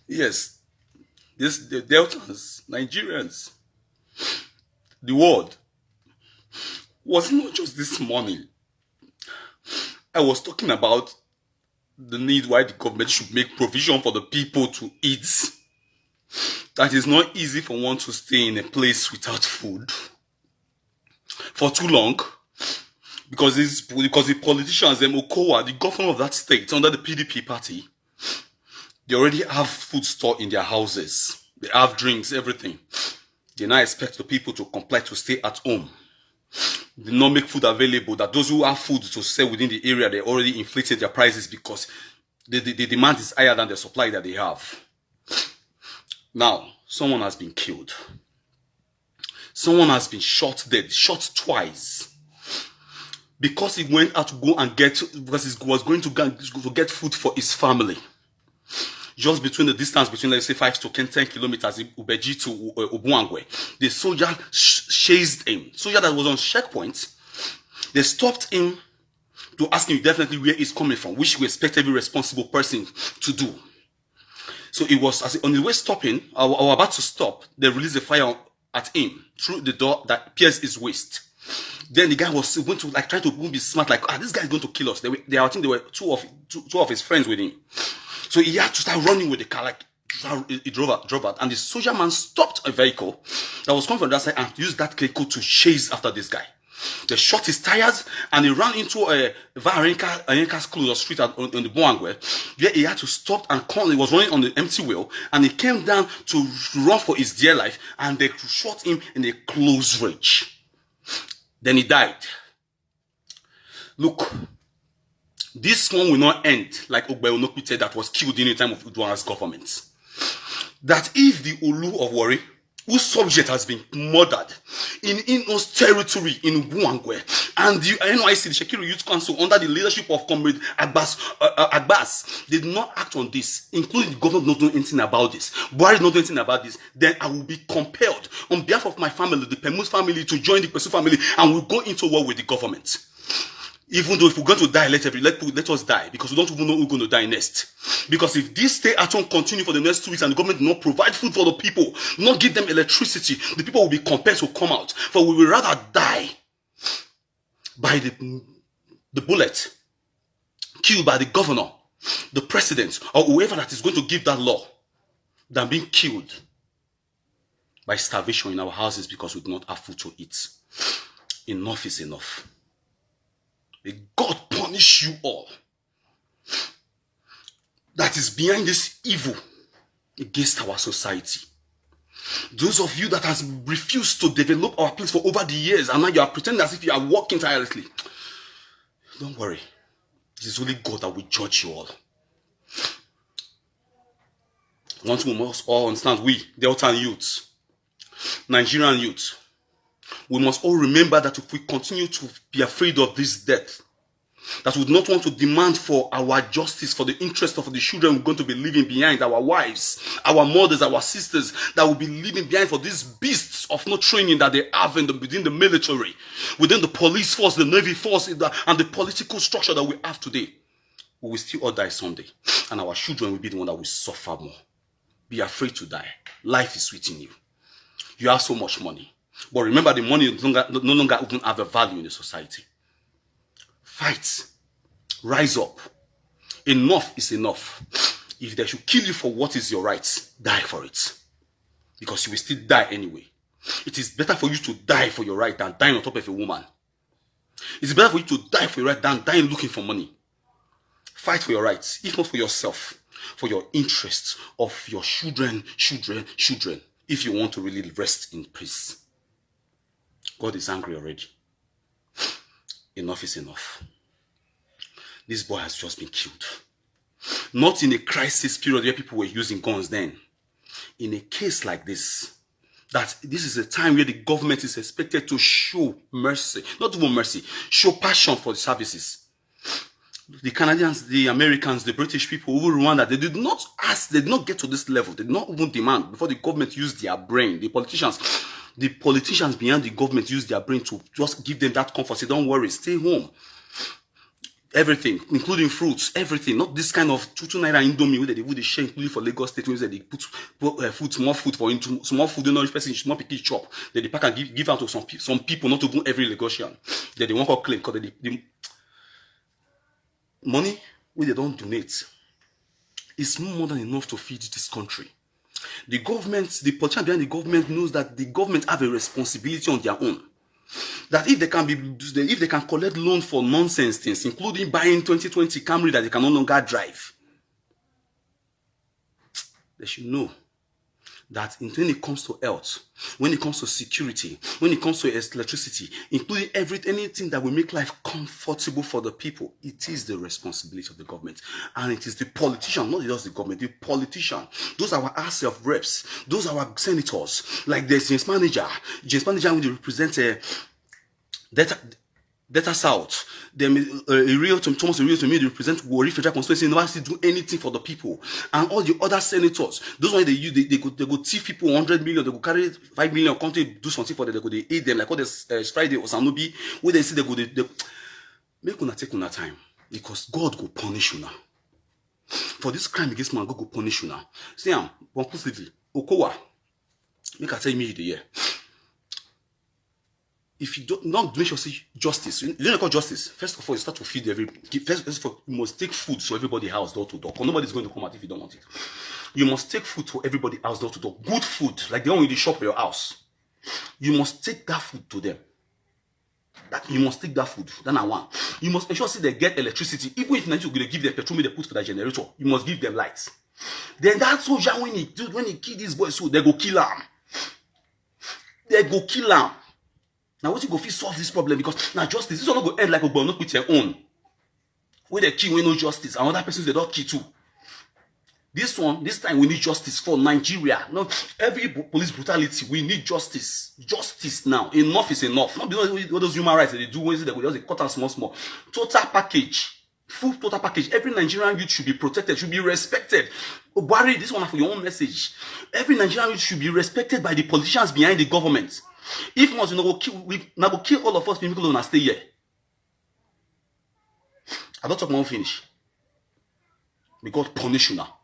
Yes, the Deltans, Nigerians, the world was not just this morning. I was talking about the need why the government should make provision for the people to eat. That is not easy for one to stay in a place without food for too long. Because the politicians, Okowa, the governor of that state under the PDP party, they already have food stored in their houses. They have drinks, everything. They now expect the people to comply to stay at home. They not make food available. That those who have food to sell within the area, they already inflated their prices because the demand is higher than the supply that they have. Now, someone has been killed. Someone has been shot dead, shot twice. Because he went out to go and because he was going to get food for his family. Just between the distance between, let's say, 5 to 10 kilometers, Ubeji to Obuangwe, the soldier chased him. Soldier that was on checkpoint, they stopped him to ask him definitely where he's coming from, which we expect every responsible person to do. So it was, as on the way stopping, or about to stop, they released a fire at him through the door that pierced his waist. Then the guy was going to try to be smart, like, this guy is going to kill us. I think there were two of his friends with him. So he had to start running with the car, like he drove out, and the soldier man stopped a vehicle that was coming from that side and used that vehicle to chase after this guy. They shot his tires and he ran into Ayenka's close or street on the Boangwe, where he had to stop and come. He was running on the empty wheel and he came down to run for his dear life and they shot him in a close range. Then he died. Look, this one will not end like Ogbeonokpite that was killed in the time of Udwan's government. That if the Olu of Warri, whose subject has been murdered in Inos territory in Buangwe, and the NYC, the Shekiru Youth Council, under the leadership of Comrade Agbas, did not act on this, including the government not doing anything about this, Buhari not doing anything about this, then I will be compelled, on behalf of my family, the Pemus family, to join the Pesu family, and we'll go into war with the government. Even though if we're going to die, let us die, because we don't even know who's going to die next. Because if this stay at home continue for the next 2 weeks and the government do not provide food for the people, not give them electricity, the people will be compelled to come out. For we will rather die by the bullet, killed by the governor, the president, or whoever that is going to give that law, than being killed by starvation in our houses because we do not have food to eat. Enough is enough. May God punish you all that is behind this evil against our society. Those of you that has refused to develop our place for over the years and now you are pretending as if you are working tirelessly. Don't worry. It is only God that will judge you all. Once we must all understand, we, Delta youths, Nigerian youths, we must all remember that if we continue to be afraid of this death, that we do not want to demand for our justice, for the interest of the children we're going to be leaving behind, our wives, our mothers, our sisters, that will be leaving behind for these beasts of no training that they have within the military, within the police force, the navy force, and the political structure that we have today, we will still all die someday. And our children will be the one that will suffer more. Be afraid to die. Life is sweet in you. You have so much money. But remember, the money no longer even have a value in the society. Fight. Rise up. Enough is enough. If they should kill you for what is your right, die for it. Because you will still die anyway. It is better for you to die for your right than dying on top of a woman. It is better for you to die for your right than dying looking for money. Fight for your rights, if not for yourself, for your interests of your children, if you want to really rest in peace. God is angry already. Enough is enough. This boy has just been killed. Not in a crisis period where people were using guns then. In a case like this, that this is a time where the government is expected to show mercy, not even mercy, show passion for the services. The Canadians, the Americans, the British people who Rwanda, they did not ask, they did not get to this level, they did not even demand before the government used their brain. The politicians behind the government used their brain to just give them that comfort. Say, don't worry, stay home. Everything, including fruits, everything. Not this kind of 2 naira indomie where they share, including for Lagos State, where they put food, small food for into small food, knowledge person, small picky chop. Then they pack and give out to some people, not even every Lagosian. Then they won't call claim because the money where they don't donate is more than enough to feed this country. The government, the politician behind the government knows that the government have a responsibility on their own. That if they can collect loan for nonsense things, including buying 2020 Camry that they can no longer drive, they should know that when it comes to health, when it comes to security, when it comes to electricity, including anything that will make life comfortable for the people, it is the responsibility of the government. And it is the politician, not just the government, the politician. Those are our House of Reps, those are our senators. Like there's James Manager will represent Delta South. Then Thomas Rio to me, they represent Warri Federal Constituency, never actually do anything for the people. And all the other senators, those ones they go thief people 100 million, they go carry 5 million, come to do something for them, they aid them, like all this Friday or Sanobi, where they see they make una take una time, because God go punish you now. For this crime against man, God go punish you now. See, conclusively, Okowa, make I tell you the year. If you don't make sure see justice, you don't call justice. First of all, you start to feed first of all, you must take food to everybody house door to door. Because nobody's going to come out if you don't want it. You must take food to everybody house door to door. Good food, like the one in the shop for your house. You must take that food to them. You must take that food. That's one. You must ensure see they get electricity. Even if Nigeria will give them petrol, they put for that generator, you must give them lights. Then that soldier, when he kill these boys, so they go kill him. They go kill him. Now, what you go fit solve this problem? Because now justice, this one not go end like a not with your own. Where they kill, we no justice, and other persons they don't kill too. This time we need justice for Nigeria. No, every police brutality, we need justice. Justice now. Enough is enough. Not because what those human rights they do, when they just cut and small. Total package. Full total package. Every Nigerian youth should be protected, should be respected. Barry, this one for your own message. Every Nigerian youth should be respected by the politicians behind the government. If not, we go kill all of us people who stay here. I don't talk more finish. May God punish you now.